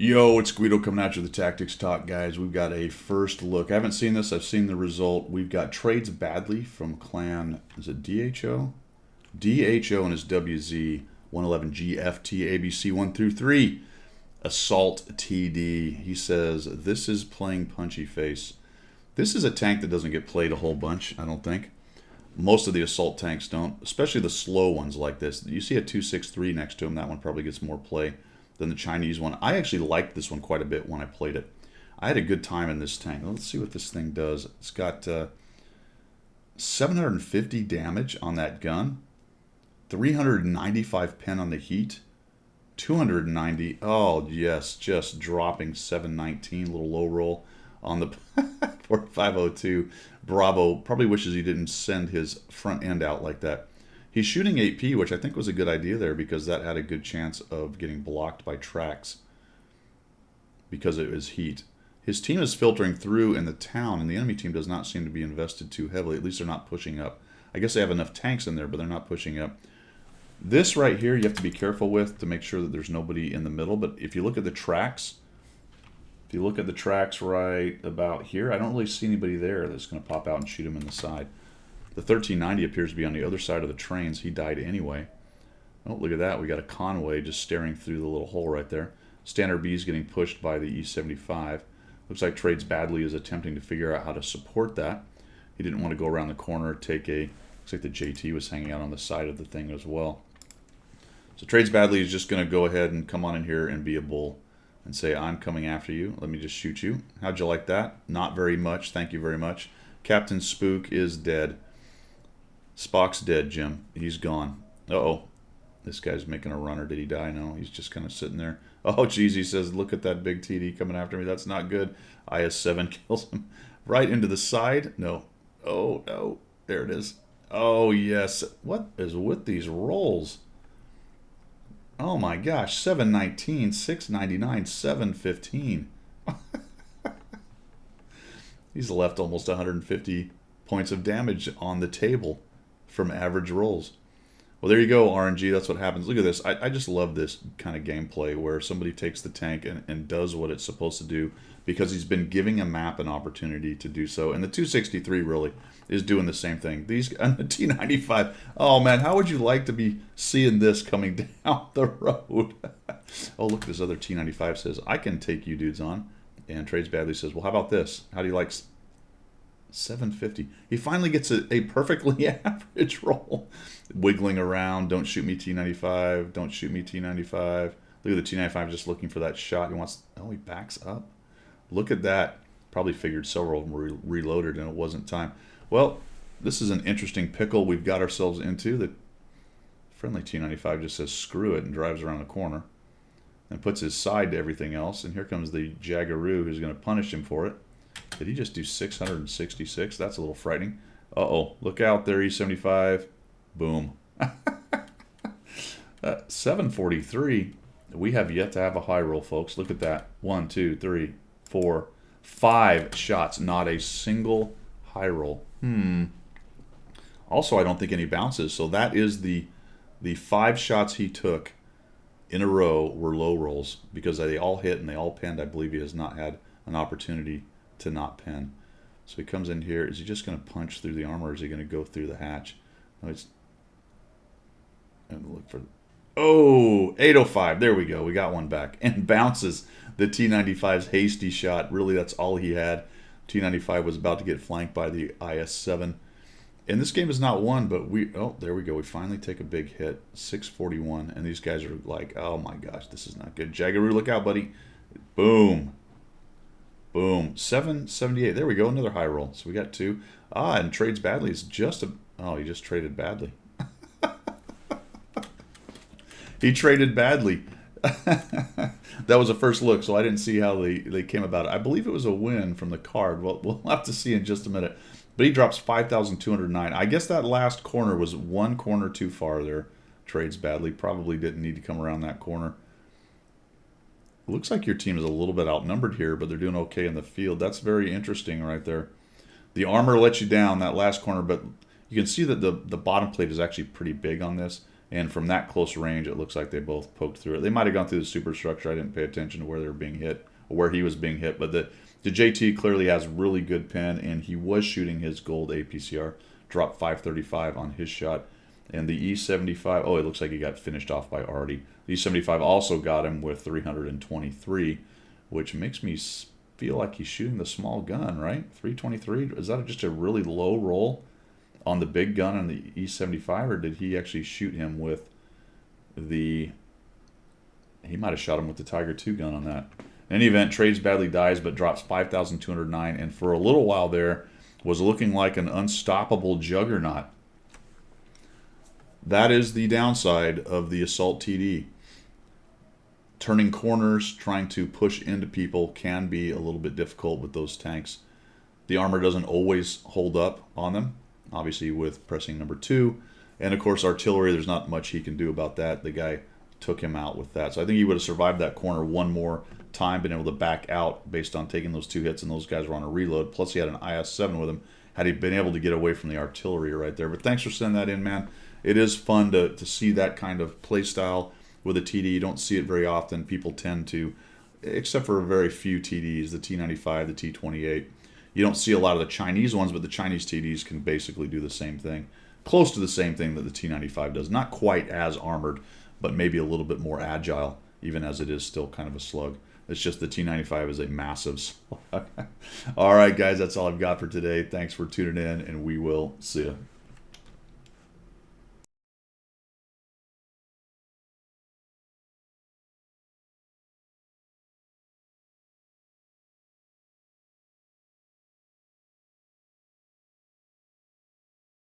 Yo, it's Guido coming at you with the Tactics Talk, guys. We've got a first look. I haven't seen this. I've seen the result. We've got Trades Badly from Clan, is it DHO? DHO and his WZ 111 GFT ABC 1 through 3. Assault TD. He says, this is playing Punchy Face. This is a tank that doesn't get played a whole bunch, I don't think. Most of the assault tanks don't, especially the slow ones like this. You see a 263 next to him. That one probably gets more play than the Chinese one. I actually liked this one quite a bit when I played it. I had a good time in this tank. Let's see what this thing does. It's got 750 damage on that gun, 395 pen on the heat, 290. Oh, yes, just dropping 719, little low roll on the 4502. Bravo probably wishes he didn't send his front end out like that. He's shooting 8P, which I think was a good idea there because that had a good chance of getting blocked by tracks because it was heat. His team is filtering through in the town, and the enemy team does not seem to be invested too heavily. At least they're not pushing up. I guess they have enough tanks in there, but they're not pushing up. This right here you have to be careful with to make sure that there's nobody in the middle. But if you look at the tracks, right about here, I don't really see anybody there that's going to pop out and shoot him in the side. The 1390 appears to be on the other side of the trains. He died anyway. Oh, look at that. We got a Conway just staring through the little hole right there. Standard B is getting pushed by the E75. Looks like Trades Badly is attempting to figure out how to support that. He didn't want to go around the corner, take a... Looks like the JT was hanging out on the side of the thing as well. So Trades Badly is just going to go ahead and come on in here and be a bull and say, I'm coming after you. Let me just shoot you. How'd you like that? Not very much. Thank you very much. Captain Spook is dead. Spock's dead, Jim. He's gone. Uh-oh. This guy's making a runner. Did he die? No, he's just kind of sitting there. Oh, geez, he says, look at that big TD coming after me. That's not good. IS-7 kills him. Right into the side. No. Oh, no. There it is. Oh, yes. What is with these rolls? Oh, my gosh. 719, 699, 715. He's left almost 150 points of damage on the table from average rolls. Well, there you go, RNG. That's what happens. Look at this. I just love this kind of gameplay where somebody takes the tank and does what it's supposed to do because he's been giving a map an opportunity to do so. And the 263 really is doing the same thing. These and the T95. Oh, man, how would you like to be seeing this coming down the road? Oh, look, this other T95 says, I can take you dudes on. And Trades Badly says, well, how about this? How do you like 750? He finally gets a perfectly average roll. Wiggling around. Don't shoot me, T95. Don't shoot me, T95. Look at the T95 just looking for that shot. He wants... Oh, he backs up. Look at that. Probably figured several of them were reloaded and it wasn't time. Well, this is an interesting pickle we've got ourselves into. The friendly T95 just says screw it and drives around the corner and puts his side to everything else. And here comes the Jaggaroo who's going to punish him for it. Did he just do 666? That's a little frightening. Uh-oh. Look out there, E75. Boom. 743. We have yet to have a high roll, folks. Look at that. 1, 2, 3, 4, 5 shots. Not a single high roll. Also, I don't think any bounces. So that is the 5 shots he took in a row were low rolls because they all hit and they all pinned. I believe he has not had an opportunity to not pin. So he comes in here. Is he just going to punch through the armor or is he going to go through the hatch? No, it's... And look for... Oh, 805. There we go. We got one back. And bounces the T95's hasty shot. Really, that's all he had. T95 was about to get flanked by the IS-7. And this game is not won, but we... Oh, there we go. We finally take a big hit. 641. And these guys are like, oh my gosh, this is not good. Jaggaroo, look out, buddy. Boom. Boom. 778. There we go. Another high roll. So we got 2. Ah, and Trades Badly is just a... Oh, he just traded badly. He traded badly. That was a first look, so I didn't see how they came about it. I believe it was a win from the card. Well, we'll have to see in just a minute. But he drops 5,209. I guess that last corner was one corner too far there. Trades Badly. Probably didn't need to come around that corner. It looks like your team is a little bit outnumbered here, but they're doing okay in the field. That's very interesting right there. The armor lets you down that last corner, but you can see that the bottom plate is actually pretty big on this. And from that close range, it looks like they both poked through it. They might have gone through the superstructure. I didn't pay attention to where they were being hit or where he was being hit. But the JT clearly has really good pin, and he was shooting his gold APCR. Dropped 535 on his shot. And the E75, oh, it looks like he got finished off by Artie. The E75 also got him with 323, which makes me feel like he's shooting the small gun, right? 323, is that just a really low roll on the big gun on the E75, or did he actually shoot him with the... He might have shot him with the Tiger II gun on that. In any event, trades badly, dies, but drops 5,209, and for a little while there was looking like an unstoppable juggernaut. That is the downside of the Assault TD. Turning corners, trying to push into people can be a little bit difficult with those tanks. The armor doesn't always hold up on them, obviously with pressing number 2. And of course artillery, there's not much he can do about that. The guy took him out with that. So I think he would have survived that corner one more time, been able to back out based on taking those 2 hits, and those guys were on a reload. Plus he had an IS-7 with him. Had he been able to get away from the artillery right there. But thanks for sending that in, man. It is fun to see that kind of play style with a TD. You don't see it very often. People tend to, except for very few TDs, the T95, the T28. You don't see a lot of the Chinese ones, but the Chinese TDs can basically do the same thing. Close to the same thing that the T95 does. Not quite as armored, but maybe a little bit more agile, even as it is still kind of a slug. It's just the T95 is a massive slug. All right, guys, that's all I've got for today. Thanks for tuning in, and we will see you.